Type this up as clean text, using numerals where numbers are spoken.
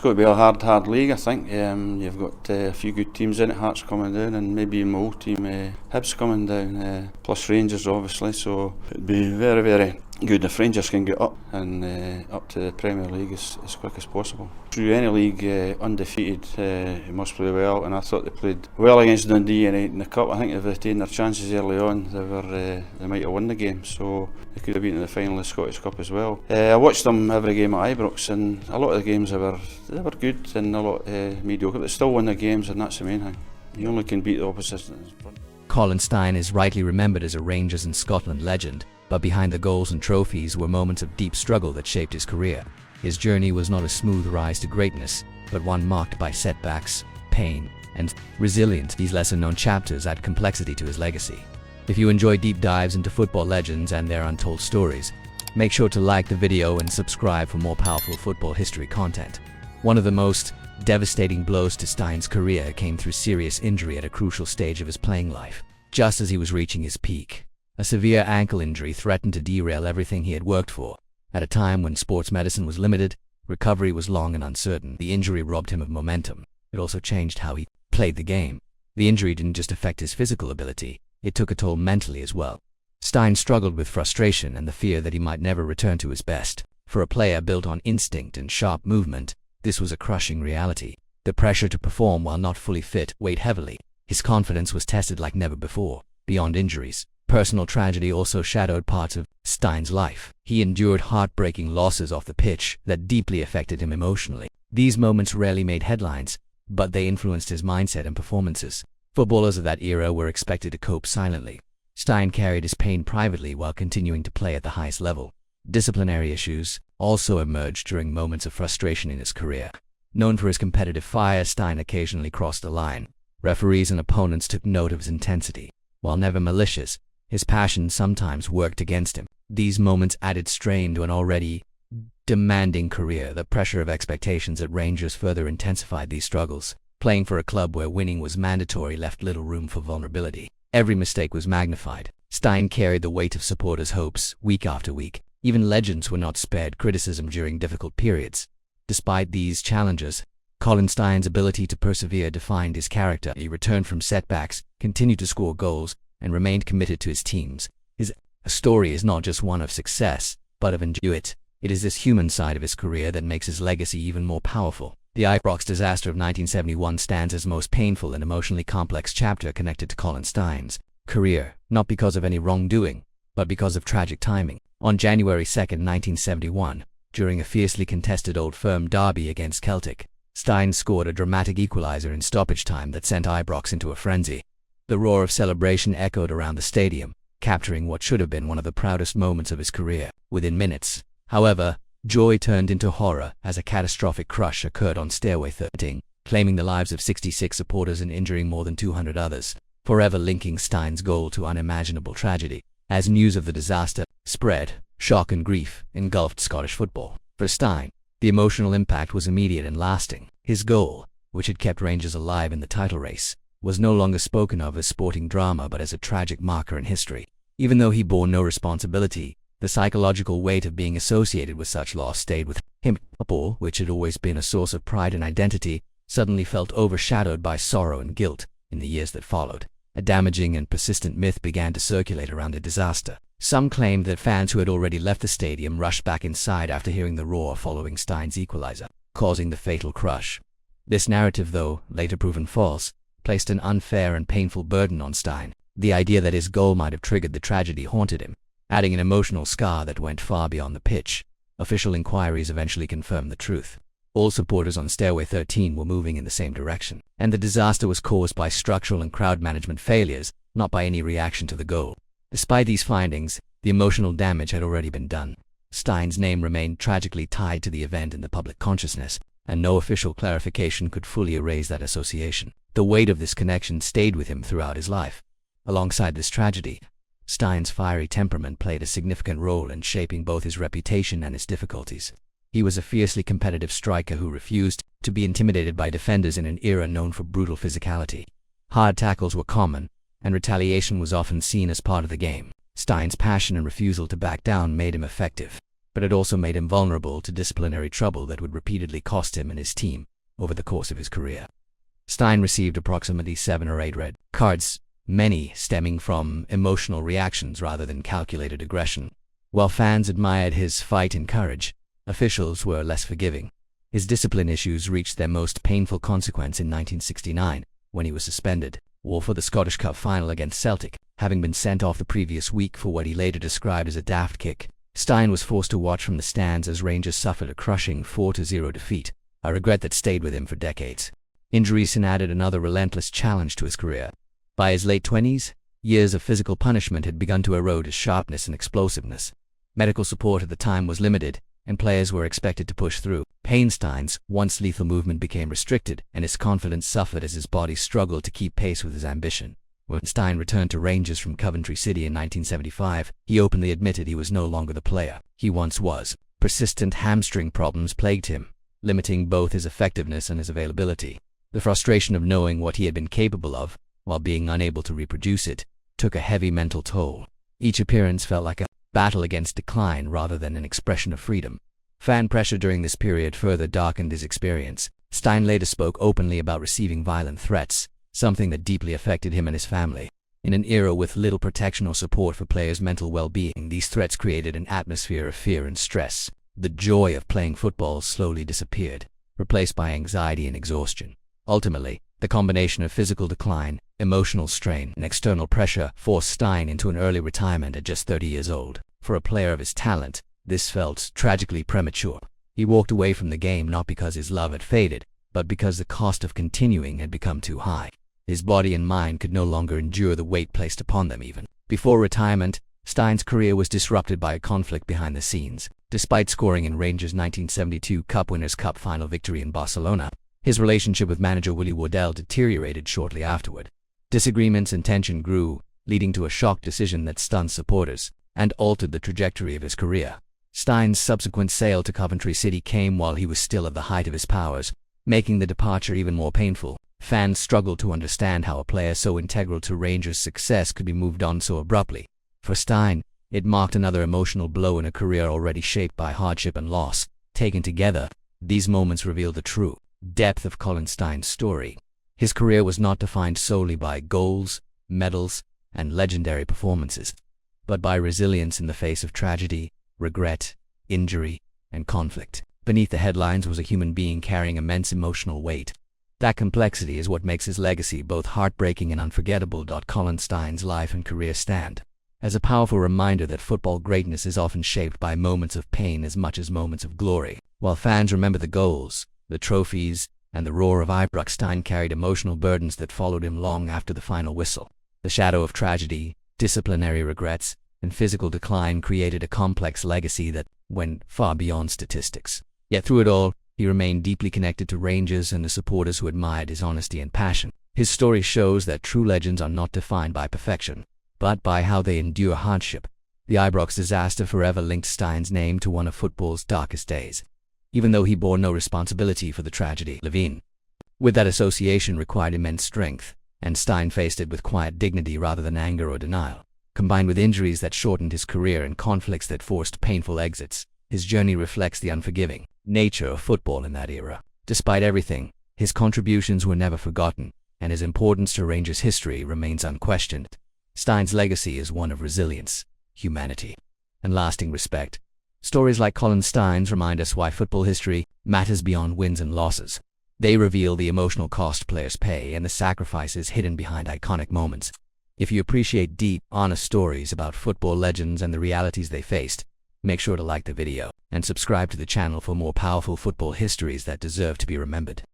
got to be a hard league, I think. You've got a few good teams in it, Hearts coming down, and maybe my old team, Hibs coming down, plus Rangers obviously, so it'd be very, very good if Rangers can get up and up to the Premier League as quick as possible. Through any league, undefeated, you must play well, and I thought they played well against Dundee in the Cup. I think if they'd taken their chances early on, they might have won the game, so they could have been in the final of the Scottish Cup as well. I watched them every game at Ibrox, and a lot of the games they were good and a lot mediocre, but they still won the games, and that's the main thing. You only can beat the opposition. Colin Stein is rightly remembered as a Rangers and Scotland legend, but behind the goals and trophies were moments of deep struggle that shaped his career. His journey was not a smooth rise to greatness, but one marked by setbacks, pain, and resilience. These lesser-known chapters add complexity to his legacy. If you enjoy deep dives into football legends and their untold stories, make sure to like the video and subscribe for more powerful football history content. One of the most devastating blows to Stein's career came through serious injury at a crucial stage of his playing life, just as he was reaching his peak. A severe ankle injury threatened to derail everything he had worked for. At a time when sports medicine was limited, recovery was long and uncertain. The injury robbed him of momentum. It also changed how he played the game. The injury didn't just affect his physical ability, it took a toll mentally as well. Stein struggled with frustration and the fear that he might never return to his best. For a player built on instinct and sharp movement, this was a crushing reality. The pressure to perform while not fully fit weighed heavily. His confidence was tested like never before. Beyond injuries, personal tragedy also shadowed parts of Stein's life. He endured heartbreaking losses off the pitch that deeply affected him emotionally. These moments rarely made headlines, but they influenced his mindset and performances. Footballers of that era were expected to cope silently. Stein carried his pain privately while continuing to play at the highest level. Disciplinary issues also emerged during moments of frustration in his career. Known for his competitive fire, Stein occasionally crossed the line. Referees and opponents took note of his intensity. While never malicious, his passion sometimes worked against him. These moments added strain to an already demanding career. The pressure of expectations at Rangers further intensified these struggles. Playing for a club where winning was mandatory left little room for vulnerability. Every mistake was magnified. Stein carried the weight of supporters' hopes week after week. Even legends were not spared criticism during difficult periods. Despite these challenges, Colin Stein's ability to persevere defined his character. He returned from setbacks, continued to score goals, and remained committed to his teams. His story is not just one of success, but of endurance. It is this human side of his career that makes his legacy even more powerful. The Ibrox Disaster of 1971 stands as the most painful and emotionally complex chapter connected to Colin Stein's career, not because of any wrongdoing, but because of tragic timing. On January 2, 1971, during a fiercely contested Old Firm derby against Celtic, Stein scored a dramatic equaliser in stoppage time that sent Ibrox into a frenzy. The roar of celebration echoed around the stadium, capturing what should have been one of the proudest moments of his career. Within minutes, however, joy turned into horror as a catastrophic crush occurred on Stairway 13, claiming the lives of 66 supporters and injuring more than 200 others, forever linking Stein's goal to unimaginable tragedy. As news of the disaster spread, shock and grief engulfed Scottish football. For Stein, the emotional impact was immediate and lasting. His goal, which had kept Rangers alive in the title race, was no longer spoken of as sporting drama but as a tragic marker in history. Even though he bore no responsibility, the psychological weight of being associated with such loss stayed with him. Football, which had always been a source of pride and identity, suddenly felt overshadowed by sorrow and guilt in the years that followed. A damaging and persistent myth began to circulate around the disaster. Some claimed that fans who had already left the stadium rushed back inside after hearing the roar following Stein's equaliser, causing the fatal crush. This narrative, though later proven false, placed an unfair and painful burden on Stein. The idea that his goal might have triggered the tragedy haunted him, adding an emotional scar that went far beyond the pitch. Official inquiries eventually confirmed the truth. All supporters on Stairway 13 were moving in the same direction, and the disaster was caused by structural and crowd management failures, not by any reaction to the goal. Despite these findings, the emotional damage had already been done. Stein's name remained tragically tied to the event in the public consciousness, and no official clarification could fully erase that association. The weight of this connection stayed with him throughout his life. Alongside this tragedy, Stein's fiery temperament played a significant role in shaping both his reputation and his difficulties. He was a fiercely competitive striker who refused to be intimidated by defenders in an era known for brutal physicality. Hard tackles were common, and retaliation was often seen as part of the game. Stein's passion and refusal to back down made him effective. but it also made him vulnerable to disciplinary trouble that would repeatedly cost him and his team over the course of his career. Stein received approximately 7 or 8 red cards, many stemming from emotional reactions rather than calculated aggression. While fans admired his fight and courage, officials were less forgiving. His discipline issues reached their most painful consequence in 1969, when he was suspended, or for the Scottish Cup final against Celtic, having been sent off the previous week for what he later described as a daft kick. Stein was forced to watch from the stands as Rangers suffered a crushing 4-0 defeat, a regret that stayed with him for decades. Injuries added another relentless challenge to his career. By his late 20s, years of physical punishment had begun to erode his sharpness and explosiveness. Medical support at the time was limited, and players were expected to push through. Stein's once lethal movement became restricted, and his confidence suffered as his body struggled to keep pace with his ambition. When Stein returned to Rangers from Coventry City in 1975, he openly admitted he was no longer the player he once was. Persistent hamstring problems plagued him, limiting both his effectiveness and his availability. The frustration of knowing what he had been capable of, while being unable to reproduce it, took a heavy mental toll. Each appearance felt like a battle against decline rather than an expression of freedom. Fan pressure during this period further darkened his experience. Stein later spoke openly about receiving violent threats, something that deeply affected him and his family. In an era with little protection or support for players' mental well-being, these threats created an atmosphere of fear and stress. The joy of playing football slowly disappeared, replaced by anxiety and exhaustion. Ultimately, the combination of physical decline, emotional strain, and external pressure forced Stein into an early retirement at just 30 years old. For a player of his talent, this felt tragically premature. He walked away from the game not because his love had faded, but because the cost of continuing had become too high. His body and mind could no longer endure the weight placed upon them even. Before retirement, Stein's career was disrupted by a conflict behind the scenes. Despite scoring in Rangers' 1972 Cup Winners' Cup final victory in Barcelona, his relationship with manager Willie Waddell deteriorated shortly afterward. Disagreements and tension grew, leading to a shock decision that stunned supporters and altered the trajectory of his career. Stein's subsequent sale to Coventry City came while he was still at the height of his powers, making the departure even more painful. Fans struggled to understand how a player so integral to Rangers' success could be moved on so abruptly. For Stein, it marked another emotional blow in a career already shaped by hardship and loss. Taken together, these moments reveal the true depth of Colin Stein's story. His career was not defined solely by goals, medals, and legendary performances, but by resilience in the face of tragedy, regret, injury, and conflict. Beneath the headlines was a human being carrying immense emotional weight. That complexity is what makes his legacy both heartbreaking and unforgettable. Colin Stein's life and career stand as a powerful reminder that football greatness is often shaped by moments of pain as much as moments of glory. While fans remember the goals, the trophies, and the roar of Ibrox, Stein carried emotional burdens that followed him long after the final whistle. The shadow of tragedy, disciplinary regrets, and physical decline created a complex legacy that went far beyond statistics. Yet through it all, he remained deeply connected to Rangers and the supporters who admired his honesty and passion. His story shows that true legends are not defined by perfection, but by how they endure hardship. The Ibrox disaster forever linked Stein's name to one of football's darkest days, even though he bore no responsibility for the tragedy. With that association required immense strength, and Stein faced it with quiet dignity rather than anger or denial. Combined with injuries that shortened his career and conflicts that forced painful exits, his journey reflects the unforgiving nature of football in that era. Despite everything, his contributions were never forgotten, and his importance to Rangers history remains unquestioned. Stein's legacy is one of resilience, humanity, and lasting respect. Stories like Colin Stein's remind us why football history matters beyond wins and losses. They reveal the emotional cost players pay and the sacrifices hidden behind iconic moments. If you appreciate deep, honest stories about football legends and the realities they faced, make sure to like the video and subscribe to the channel for more powerful football histories that deserve to be remembered.